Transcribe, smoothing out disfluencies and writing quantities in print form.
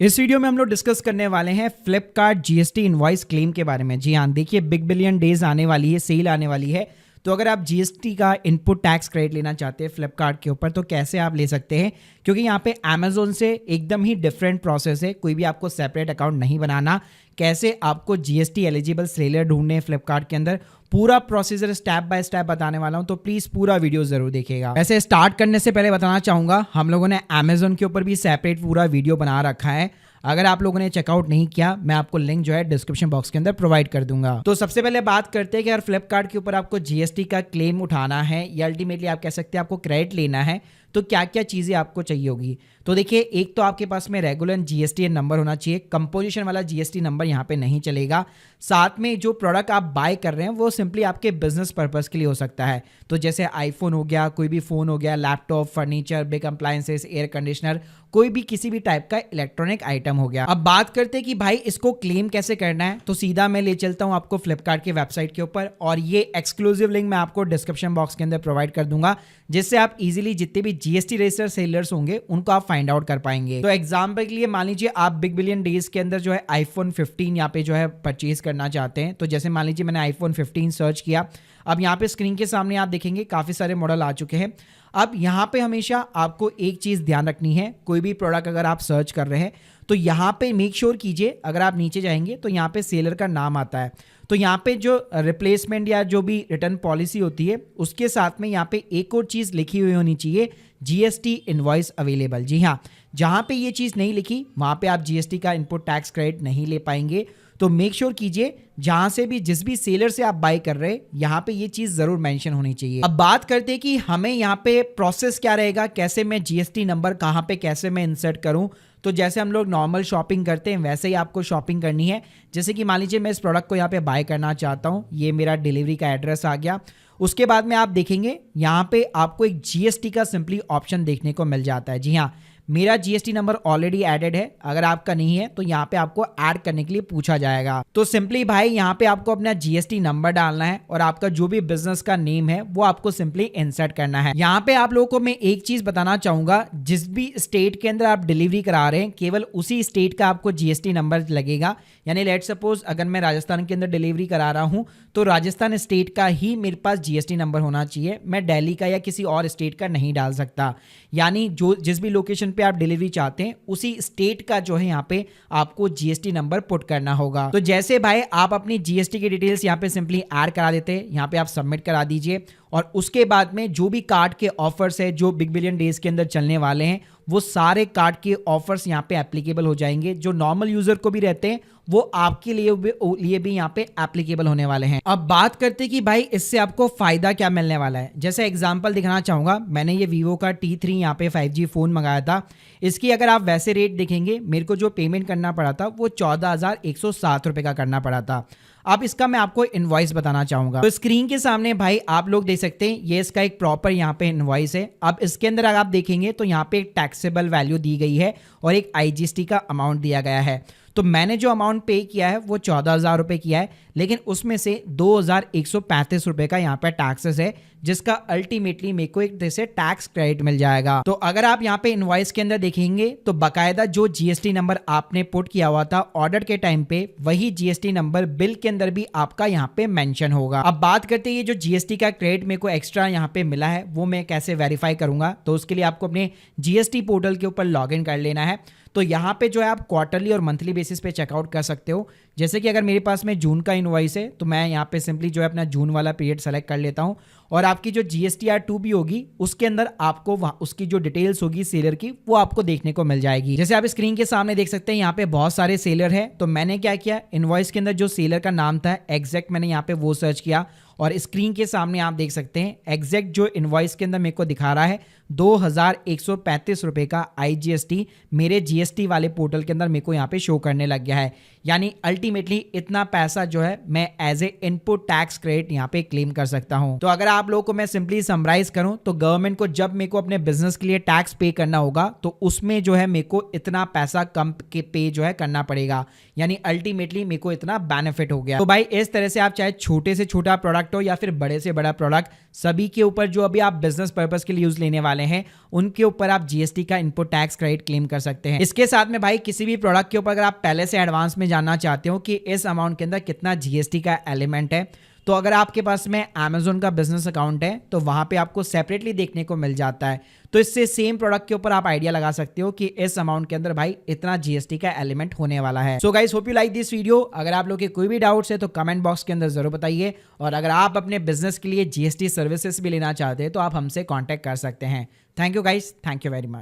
इस वीडियो में हम लोग डिस्कस करने वाले हैं फ्लिपकार्ट जीएसटी इनवॉइस क्लेम के बारे में। जी हाँ, देखिए बिग बिलियन डेज आने वाली है, सेल आने वाली है। तो अगर आप जीएसटी का इनपुट टैक्स क्रेडिट लेना चाहते हैं फ्लिपकार्ट के ऊपर तो कैसे आप ले सकते हैं, क्योंकि यहाँ पे अमेजोन से एकदम ही डिफरेंट प्रोसेस है। कोई भी आपको सेपरेट अकाउंट नहीं बनाना, कैसे आपको जीएसटी एलिजिबल सेलर ढूंढने हैं फ्लिपकार्ट के अंदर, पूरा प्रोसीजर स्टेप बाय स्टेप बताने वाला हूं। तो प्लीज पूरा वीडियो जरूर देखिएगा। वैसे स्टार्ट करने से पहले बताना चाहूंगा, हम लोगों ने अमेजोन के ऊपर भी सेपरेट पूरा वीडियो बना रखा है। अगर आप लोगों ने चेकआउट नहीं किया, मैं आपको लिंक जो है डिस्क्रिप्शन बॉक्स के अंदर प्रोवाइड कर दूंगा। तो सबसे पहले बात करते हैं कि अगर फ्लिपकार्ट के ऊपर आपको जीएसटी का क्लेम उठाना है या अल्टीमेटली आप कह सकते हैं आपको क्रेडिट लेना है, तो क्या क्या चीजें आपको चाहिए होगी। तो देखिए, एक तो आपके पास में रेगुलर जीएसटी नंबर होना चाहिए, कंपोजिशन वाला जीएसटी नंबर यहाँ पे नहीं चलेगा। साथ में जो प्रोडक्ट आप बाय कर रहे हैं वो सिंपली आपके बिजनेस पर्पस के लिए हो सकता है। तो जैसे आईफोन हो गया, कोई भी फोन हो गया, laptop, furniture, big appliances, air conditioner, कोई भी किसी भी टाइप का इलेक्ट्रॉनिक आइटम हो गया। अब बात करते हैं कि भाई इसको क्लेम कैसे करना है, तो सीधा मैं ले चलता हूं आपको फ्लिपकार्ट की वेबसाइट के ऊपर, और ये एक्सक्लूसिव लिंक मैं आपको डिस्क्रिप्शन बॉक्स के अंदर प्रोवाइड कर दूंगा, जिससे आप इजीली जितने भी जीएसटी रजिस्टर्ड सेलर्स होंगे उनको आप फाइंड आउट कर पाएंगे। तो एग्जांपल के लिए मान लीजिए आप बिग बिलियन डेज के अंदर जो है आईफोन 15 यहाँ पे जो है परचेज करना चाहते हैं। तो जैसे मान लीजिए मैंने आईफोन 15 सर्च किया। अब यहाँ पे स्क्रीन के सामने आप देखेंगे काफी सारे मॉडल आ चुके हैं। अब यहाँ पे हमेशा आपको एक चीज ध्यान रखनी है, कोई भी प्रोडक्ट अगर आप सर्च कर रहे हैं तो यहाँ पे मेक श्योर कीजिए, अगर आप नीचे जाएंगे तो यहाँ पे सेलर का नाम आता है। तो यहाँ पे जो रिप्लेसमेंट या जो भी रिटर्न पॉलिसी होती है उसके साथ में यहाँ पे एक और चीज लिखी हुई होनी चाहिए, जीएसटी इनवॉइस अवेलेबल। जी हाँ, जहाँ पे ये चीज नहीं लिखी वहां पे आप जीएसटी का इनपुट टैक्स क्रेडिट नहीं ले पाएंगे। तो मेक श्योर कीजिए जहां से भी जिस भी सेलर से आप बाय कर रहे हैं यहाँ पे ये चीज जरूर मेंशन होनी चाहिए। अब बात करते हैं कि हमें यहाँ पे प्रोसेस क्या रहेगा, कैसे मैं जीएसटी नंबर कहाँ पे कैसे मैं इंसर्ट करूं। तो जैसे हम लोग नॉर्मल शॉपिंग करते हैं वैसे ही आपको शॉपिंग करनी है। जैसे कि मान लीजिए मैं इस प्रोडक्ट को यहाँ पे बाय करना चाहता हूँ, ये मेरा डिलीवरी का एड्रेस आ गया। उसके बाद में आप देखेंगे यहाँ पे आपको एक जीएसटी का सिंपली ऑप्शन देखने को मिल जाता है। जी हाँ, मेरा जीएसटी नंबर ऑलरेडी एडेड है, अगर आपका नहीं है तो यहाँ पे आपको ऐड करने के लिए पूछा जाएगा। तो सिंपली भाई यहाँ पे आपको अपना जीएसटी नंबर डालना है और आपका जो भी बिजनेस का नेम है वो आपको सिंपली इंसर्ट करना है। यहाँ पे आप लोगों को मैं एक चीज बताना चाहूंगा, जिस भी स्टेट के अंदर आप डिलीवरी करा रहे हैं केवल उसी स्टेट का आपको जीएसटी नंबर लगेगा। यानी लेट सपोज अगर मैं राजस्थान के अंदर डिलीवरी करा रहा हूँ तो राजस्थान स्टेट का ही मेरे पास जीएसटी नंबर होना चाहिए, मैं दिल्ली का या किसी और स्टेट का नहीं डाल सकता। यानी जो जिस भी लोकेशन पे आप डिलीवरी चाहते हैं उसी स्टेट का जो है यहाँ पे आपको जीएसटी नंबर पुट करना होगा। तो जैसे भाई आप अपनी जीएसटी की डिटेल्स यहाँ पे सिंपली ऐड करा देते हैं, यहाँ पे आप सबमिट करा दीजिए, और उसके बाद में जो भी कार्ड के ऑफर्स है जो बिग बिलियन डेज के अंदर चलने वाले हैं वो सारे कार्ड के ऑफर्स यहाँ पे एप्लीकेबल हो जाएंगे। जो नॉर्मल यूजर को भी रहते हैं वो आपके लिए भी यहाँ पे एप्लीकेबल होने वाले हैं। अब बात करते हैं कि भाई इससे आपको फायदा क्या मिलने वाला है। जैसे एग्जांपल दिखाना चाहूंगा, मैंने ये वीवो का T3 यहाँ पे 5G फोन मंगाया था। इसकी अगर आप वैसे रेट देखेंगे, मेरे को जो पेमेंट करना पड़ा था वो 14,107 रुपए का करना पड़ा था। अब इसका मैं आपको इनवॉइस बताना चाहूंगा। तो स्क्रीन के सामने भाई आप लोग देख सकते हैं ये इसका एक प्रॉपर यहाँ पे इनवॉइस है। अब इसके अंदर अगर आप देखेंगे तो यहाँ पे एक टैक्सेबल वैल्यू दी गई है और एक आईजीएसटी का अमाउंट दिया गया है। तो मैंने जो अमाउंट पे किया है वो 14,000 रुपए किया है, लेकिन उसमें से 2,135 रुपए का यहाँ पे टैक्सेस है, जिसका अल्टीमेटली मेरे को एक तरह से टैक्स क्रेडिट मिल जाएगा। तो अगर आप यहाँ पे इनवॉइस के अंदर देखेंगे तो बकायदा जो जीएसटी नंबर आपने पुट किया हुआ था ऑर्डर के टाइम पे, वही जीएसटी नंबर बिल के अंदर भी आपका यहाँ पे मेंशन होगा। अब बात करते हैं ये जो जीएसटी का क्रेडिट मेरे को एक्स्ट्रा यहाँ पे मिला है वो मैं कैसे वेरीफाई करूंगा। तो उसके लिए आपको अपने जीएसटी पोर्टल के ऊपर लॉग इन कर लेना है। तो यहाँ पे जो है आप क्वार्टरली और मंथली बेसिस पे चेकआउट कर सकते हो। जैसे कि अगर मेरे पास में जून का इनवॉइस है तो मैं यहाँ पे सिंपली जो है अपना जून वाला पीरियड सेलेक्ट कर लेता हूँ, और आपकी जो GSTR2 भी होगी उसके अंदर आपको उसकी जो डिटेल्स होगी सेलर की वो आपको देखने को मिल जाएगी। जैसे आप स्क्रीन के सामने देख सकते हैं यहाँ पे बहुत सारे सेलर है। तो मैंने क्या किया, इनवॉइस के अंदर जो सेलर का नाम था एग्जैक्ट मैंने यहाँ पे वो सर्च किया, और स्क्रीन के सामने आप देख सकते हैं एग्जैक्ट जो इनवॉइस के अंदर मेरे को दिखा रहा है 2,135 रुपए का आईजीएसटी मेरे जीएसटी वाले पोर्टल के अंदर मेरे को यहाँ पे शो करने लग गया है। यानी अल्टीमेटली इतना पैसा जो है मैं as a input tax credit यहाँ पे क्लेम कर सकता हूँ। तो अगर आप लोगों को मैं सिंपली समराइज करूँ तो गवर्नमेंट को जब मेरे को अपने बिजनेस के लिए टैक्स पे करना होगा तो उसमें जो है मेरे को इतना पैसा कम के पे जो है करना पड़ेगा, यानी अल्टीमेटली मेरे को इतना बेनिफिट हो गया। तो भाई इस तरह से आप चाहे छोटे से छोटा प्रोडक्ट हो या फिर बड़े से बड़ा प्रोडक्ट, सभी के ऊपर जो अभी आप बिजनेस पर्पस के लिए यूज लेने वाले वाले हैं उनके ऊपर आप जीएसटी का इनपुट टैक्स क्रेडिट क्लेम कर सकते हैं। इसके साथ में भाई किसी भी प्रोडक्ट के ऊपर अगर आप पहले से एडवांस में जानना चाहते हो कि इस अमाउंट के अंदर कितना जीएसटी का एलिमेंट है, तो अगर आपके पास में Amazon का बिजनेस अकाउंट है तो वहां पे आपको सेपरेटली देखने को मिल जाता है। तो इससे सेम प्रोडक्ट के ऊपर आप आइडिया लगा सकते हो कि इस अमाउंट के अंदर भाई इतना जीएसटी का एलिमेंट होने वाला है। So guys, hope you like this video. अगर आप लोग के कोई भी डाउट्स है तो कमेंट बॉक्स के अंदर जरूर बताइए, और अगर आप अपने बिजनेस के लिए जीएसटी सर्विसेज भी लेना चाहते हैं तो आप हमसे कॉन्टैक्ट कर सकते हैं। Thank you guys, thank you very much.